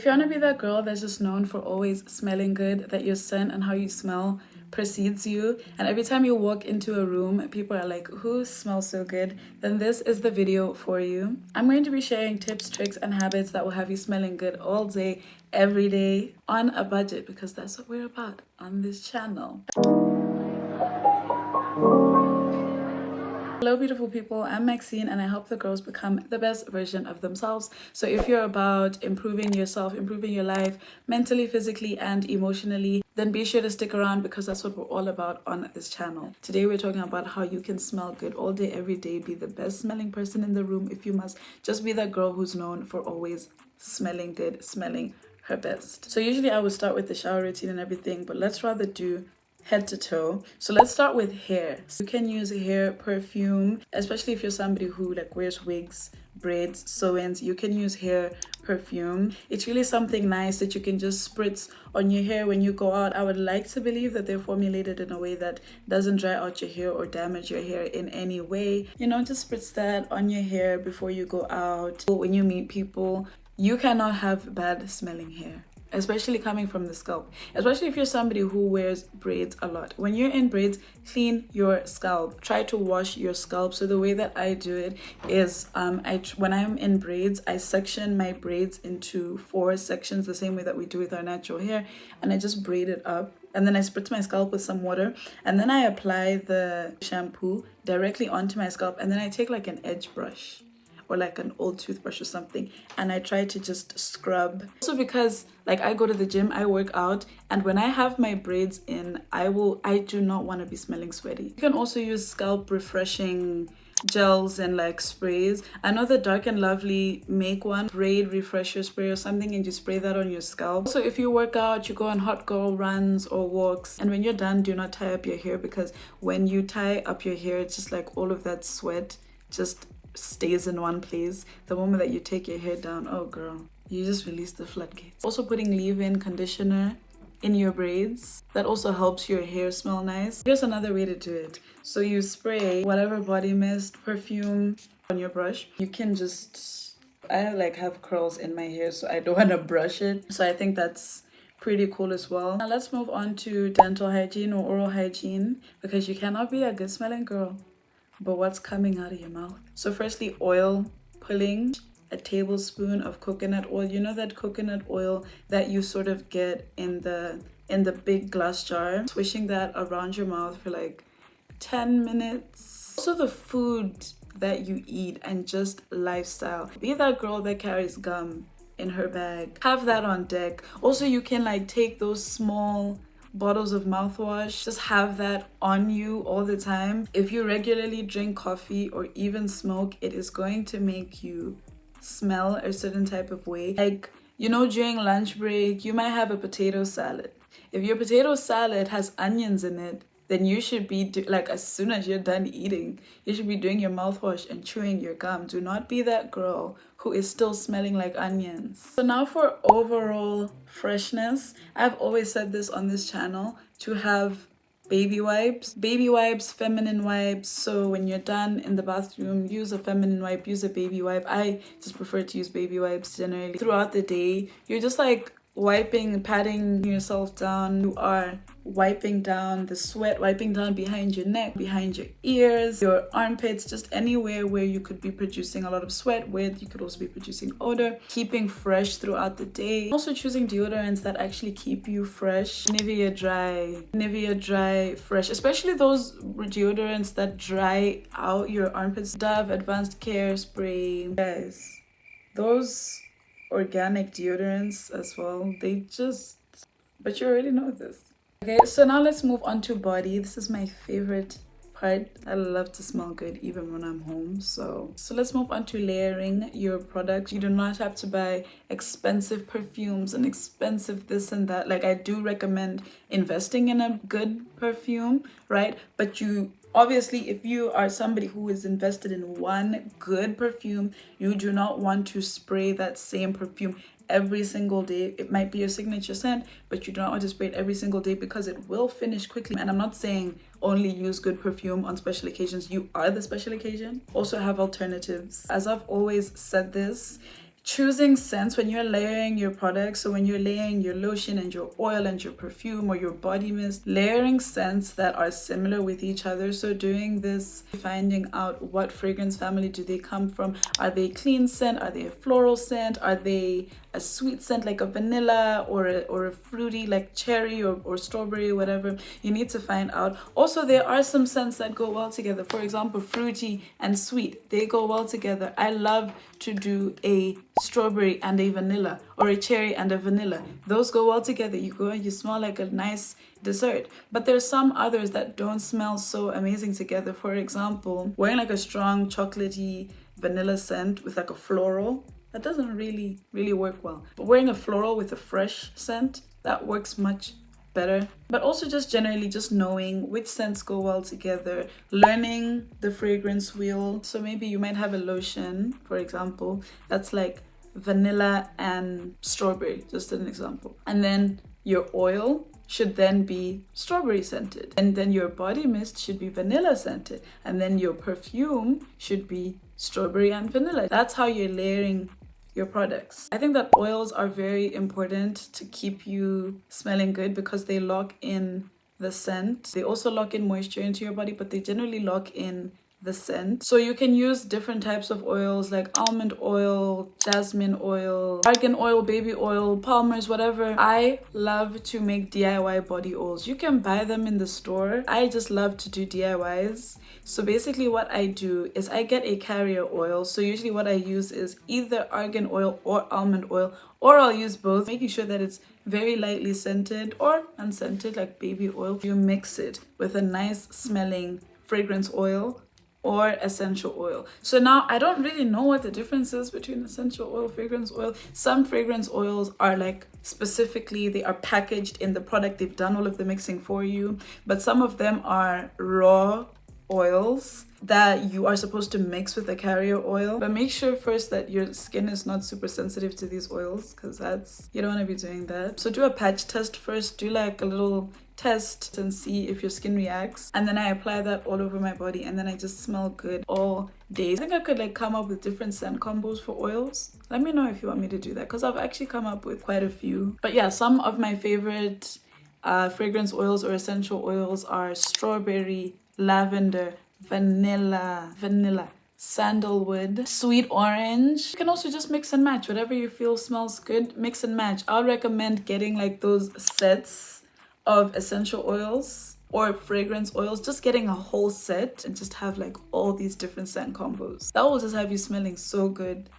If you want to be that girl that's just known for always smelling good, that your scent and how you smell precedes you, and every time you walk into a room people are like, who smells so good, then this is the video for you. I'm going to be sharing tips, tricks, and habits that will have you smelling good all day, every day, on a budget, because that's what we're about on this channel. Hello beautiful people, I'm Maxine and I help the girls become the best version of themselves. So if you're about improving yourself, improving your life mentally, physically, and emotionally, then be sure to stick around because that's what we're all about on this channel. Today we're talking about how you can smell good all day, every day, be the best smelling person in the room if you must. Just be that girl who's known for always smelling good, smelling her best. So usually I would start with the shower routine and everything, but let's rather do head to toe. So let's start with hair. So you can use hair perfume, especially if you're somebody who like wears wigs, braids, sew-ins. You can use hair perfume. It's really something nice that you can just spritz on your hair when you go out. I would like to believe that they're formulated in a way that doesn't dry out your hair or damage your hair in any way. You know, just spritz that on your hair before you go out. When you meet people, you cannot have bad smelling hair, especially coming from the scalp, especially if you're somebody who wears braids a lot. When you're in braids, clean your scalp. Try to wash your scalp. So the way that I do it is when I'm in braids, I section my braids into 4 sections, the same way that we do with our natural hair, and I just braid it up. And then I spritz my scalp with some water, and then I apply the shampoo directly onto my scalp, and then I take like an edge brush or like an old toothbrush or something, and I try to just scrub. Also because like I go to the gym, I work out, and when I have my braids in, I do not want to be smelling sweaty. You can also use scalp refreshing gels and like sprays. I know the Dark and Lovely make one, braid refresher spray or something, and you spray that on your scalp. So if you work out, you go on hot girl runs or walks, and when you're done, do not tie up your hair, because when you tie up your hair, it's just like all of that sweat just stays in one place. The moment that you take your hair down, oh girl, you just release the floodgates. Also putting leave-in conditioner in your braids, that also helps your hair smell nice. Here's another way to do it. So you spray whatever body mist, perfume on your brush. You can just, I like have curls in my hair, so I don't want to brush it, so I think that's pretty cool as well. Now let's move on to dental hygiene or oral hygiene, because you cannot be a good smelling girl but what's coming out of your mouth. So firstly, oil pulling, a tablespoon of coconut oil. You know that coconut oil that you sort of get in the big glass jar, swishing that around your mouth for like 10 minutes. Also the food that you eat and just lifestyle. Be that girl that carries gum in her bag, have that on deck. Also you can like take those small bottles of mouthwash, just have that on you all the time. If you regularly drink coffee or even smoke, it is going to make you smell a certain type of way. Like, you know, during lunch break, you might have a potato salad. If your potato salad has onions in it, then you should be like, as soon as you're done eating, you should be doing your mouthwash and chewing your gum. Do not be that girl who is still smelling like onions. So now for overall freshness, I've always said this on this channel, to have baby wipes, feminine wipes. So when you're done in the bathroom, use a feminine wipe, use a baby wipe. I just prefer to use baby wipes generally. Throughout the day, you're just like wiping, patting yourself down. You are wiping down the sweat, wiping down behind your neck, behind your ears, your armpits, just anywhere where you could be producing a lot of sweat with. You could also be producing odor. Keeping fresh throughout the day. Also choosing deodorants that actually keep you fresh. Nivea Dry Fresh, especially those deodorants that dry out your armpits. Dove Advanced Care Spray. Guys, those organic deodorants as well, they just, but you already know this. Okay, so now let's move on to body. This is my favorite part. I love to smell good even when I'm home. So let's move on to layering your products. You do not have to buy expensive perfumes and expensive this and that. Like, I do recommend investing in a good perfume, right? But you obviously, if you are somebody who is invested in one good perfume, you do not want to spray that same perfume every single day. It might be your signature scent, but you do not want to spray it every single day because it will finish quickly. And I'm not saying only use good perfume on special occasions. You are the special occasion. Also have alternatives. As I've always said this, choosing scents when you're layering your products. So when you're layering your lotion and your oil and your perfume or your body mist, layering scents that are similar with each other. So doing this, finding out what fragrance family do they come from. Are they clean scent? Are they a floral scent? Are they a sweet scent like a vanilla, or a fruity like cherry or strawberry, whatever? You need to find out. Also, there are some scents that go well together. For example, fruity and sweet, they go well together. I love to do a strawberry and a vanilla, or a cherry and a vanilla. Those go well together. You go and you smell like a nice dessert. But there's some others that don't smell so amazing together. For example, wearing like a strong chocolatey vanilla scent with like a floral, that doesn't really work well. But wearing a floral with a fresh scent, that works much better. But also just generally just knowing which scents go well together, learning the fragrance wheel. So maybe you might have a lotion, for example, that's like vanilla and strawberry, just an example. And then your oil should then be strawberry scented, and then your body mist should be vanilla scented, and then your perfume should be strawberry and vanilla. That's how you're layering your products. I think that oils are very important to keep you smelling good because they lock in the scent. They also lock in moisture into your body, but they generally lock in the scent. So you can use different types of oils like almond oil, jasmine oil, argan oil, baby oil, Palmer's, whatever. I love to make DIY body oils. You can buy them in the store. I just love to do DIYs. So basically what I do is I get a carrier oil. So usually what I use is either argan oil or almond oil, or I'll use both, making sure that it's very lightly scented or unscented like baby oil. You mix it with a nice smelling fragrance oil or essential oil. So now I don't really know what the difference is between essential oil, fragrance oil. Some fragrance oils are like specifically, they are packaged in the product. They've done all of the mixing for you, but some of them are raw oils that you are supposed to mix with a carrier oil. But make sure first that your skin is not super sensitive to these oils, because you don't want to be doing that. So do a patch test first. Do like a little test and see if your skin reacts, and then I apply that all over my body, and then I just smell good all day. I think I could like come up with different scent combos for oils. Let me know if you want me to do that, because I've actually come up with quite a few. But yeah, some of my favorite fragrance oils or essential oils are strawberry, lavender, vanilla, sandalwood, sweet orange. You can also just mix and match whatever you feel smells good. Mix and match. I would recommend getting like those sets of essential oils or fragrance oils, just getting a whole set and just have like all these different scent combos. That will just have you smelling so good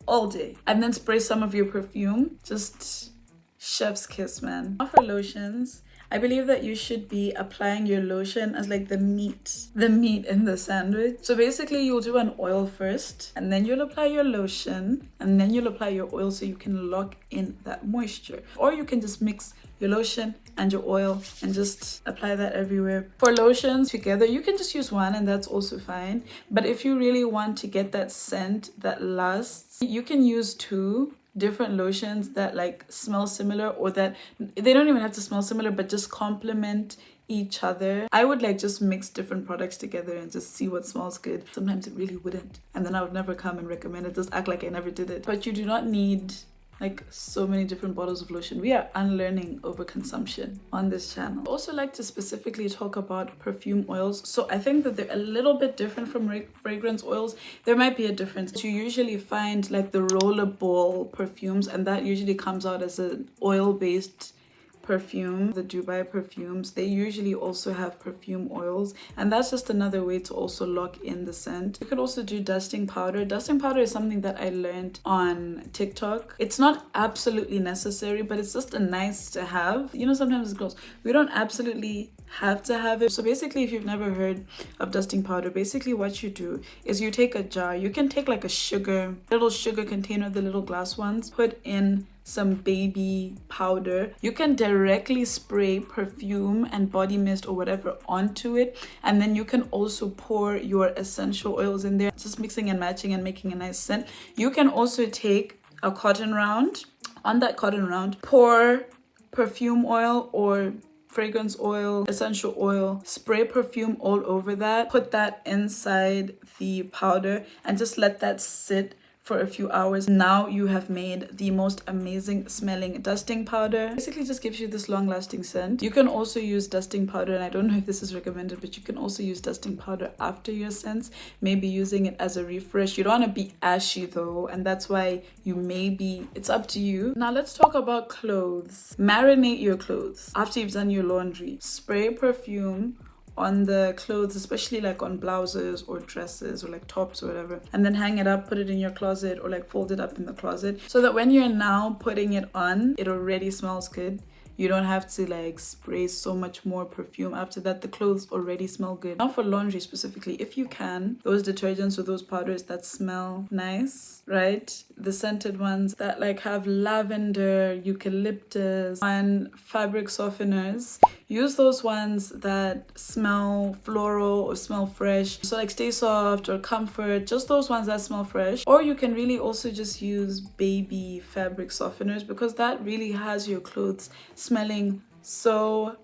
all day. And then spray some of your perfume. Just chef's kiss, man. For lotions, I believe that you should be applying your lotion as like the meat in the sandwich. So basically you'll do an oil first, and then you'll apply your lotion, and then you'll apply your oil so you can lock in that moisture. Or you can just mix your lotion and your oil and just apply that everywhere. For lotions together, you can just use one and that's also fine. But if you really want to get that scent that lasts, you can use two different lotions that like smell similar, or that they don't even have to smell similar but just complement each other. I would like just mix different products together and just see what smells good. Sometimes it really wouldn't, and then I would never come and recommend it, just act like I never did it. But you do not need like so many different bottles of lotion. We are unlearning overconsumption on this channel. I also like to specifically talk about perfume oils. So I think that they're a little bit different from fragrance oils. There might be a difference. You usually find like the rollerball perfumes, and that usually comes out as an oil-based perfume. The Dubai perfumes, they usually also have perfume oils, and that's just another way to also lock in the scent. You could also do dusting powder. Dusting powder is something that I learned on TikTok. It's not absolutely necessary, but it's just a nice to have. You know, sometimes as girls, we don't absolutely have to have it. So basically, if you've never heard of dusting powder, basically what you do is you take a jar. You can take like a little sugar container, the little glass ones, put in some baby powder. You can directly spray perfume and body mist or whatever onto it, and then you can also pour your essential oils in there, just mixing and matching and making a nice scent. You can also take a cotton round. On that cotton round, pour perfume oil or fragrance oil, essential oil, spray perfume all over that, put that inside the powder and just let that sit for a few hours. Now you have made the most amazing smelling dusting powder. Basically just gives you this long lasting scent. You can also use dusting powder, and I don't know if this is recommended, but you can also use dusting powder after your scents, maybe using it as a refresh. You don't want to be ashy though, and that's why you maybe, it's up to you. Now let's talk about clothes. Marinate your clothes after you've done your laundry. Spray perfume on the clothes, especially like on blouses or dresses or like tops or whatever, and then hang it up, put it in your closet, or like fold it up in the closet, so that when you're now putting it on, it already smells good. You don't have to like spray so much more perfume after that. The clothes already smell good. Now for laundry specifically, if you can, those detergents or those powders that smell nice, right? The scented ones that like have lavender, eucalyptus, and fabric softeners. Use those ones that smell floral or smell fresh. So like Stay Soft or Comfort, just those ones that smell fresh. Or you can really also just use baby fabric softeners, because that really has your clothes smelling so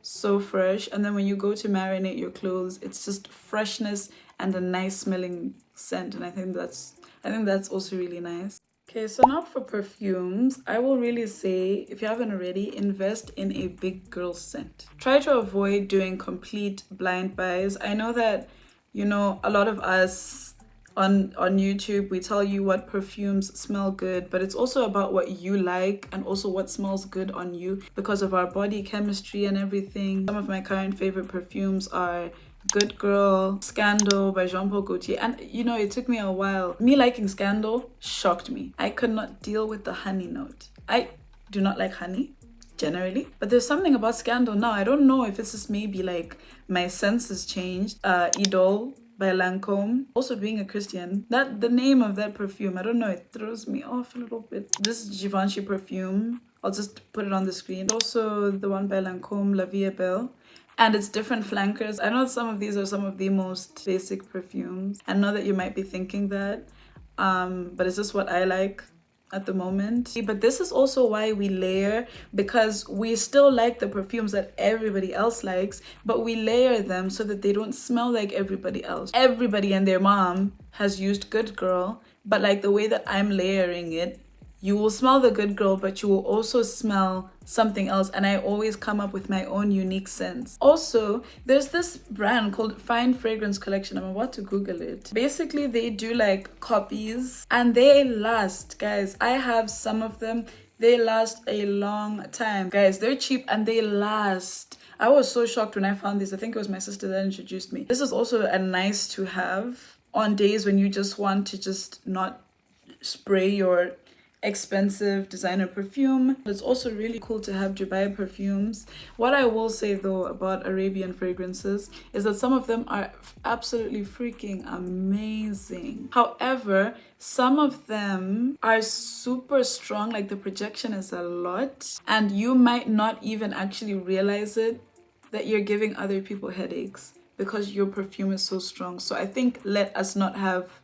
fresh. And then when you go to marinate your clothes, it's just freshness and a nice smelling scent. And I think that's also really nice. Okay, so now for perfumes, I will really say, if you haven't already, invest in a big girl scent. Try to avoid doing complete blind buys. I know that, you know, a lot of us on YouTube, we tell you what perfumes smell good, but it's also about what you like and also what smells good on you because of our body chemistry and everything. Some of my current favorite perfumes are Good Girl, Scandal by Jean Paul Gaultier. And you know, it took me a while. Me liking Scandal shocked me. I could not deal with the honey note. I do not like honey generally, but there's something about Scandal now. I don't know if it's just maybe like my senses changed. Idol by Lancome. Also, being a Christian, that the name of that perfume, I don't know, it throws me off a little bit. This is Givenchy perfume. I'll just put it on the screen. Also the one by Lancome, La Vie est Belle. And it's different flankers. I know some of these are some of the most basic perfumes. I know that you might be thinking that, but it's just what I like at the moment. But this is also why we layer, because we still like the perfumes that everybody else likes, but we layer them so that they don't smell like everybody else. Everybody and their mom has used Good Girl, but like the way that I'm layering it, you will smell the Good Girl, but you will also smell something else. And I always come up with my own unique scents. Also, there's this brand called Fine Fragrance Collection. I'm about to Google it. Basically, they do like copies and they last, guys. I have some of them. They last a long time. Guys, they're cheap and they last. I was so shocked when I found this. I think it was my sister that introduced me. This is also a nice to have on days when you just want to just not spray your expensive designer perfume. It's also really cool to have Dubai perfumes. What I will say though about Arabian fragrances is that some of them are absolutely freaking amazing. However, some of them are super strong, like the projection is a lot, and you might not even actually realize it, that you're giving other people headaches because your perfume is so strong. So I think let us not have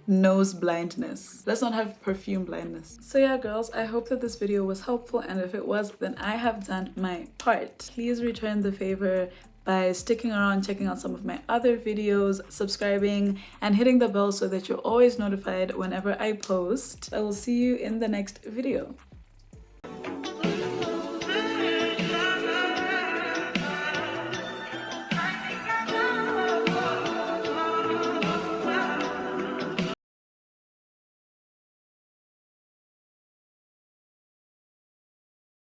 nose blindness. Let's not have perfume blindness. So yeah, girls, I hope that this video was helpful, and if it was, then I have done my part. Please return the favor by sticking around, checking out some of my other videos, subscribing, and hitting the bell so that you're always notified whenever I post. I will see you in the next video.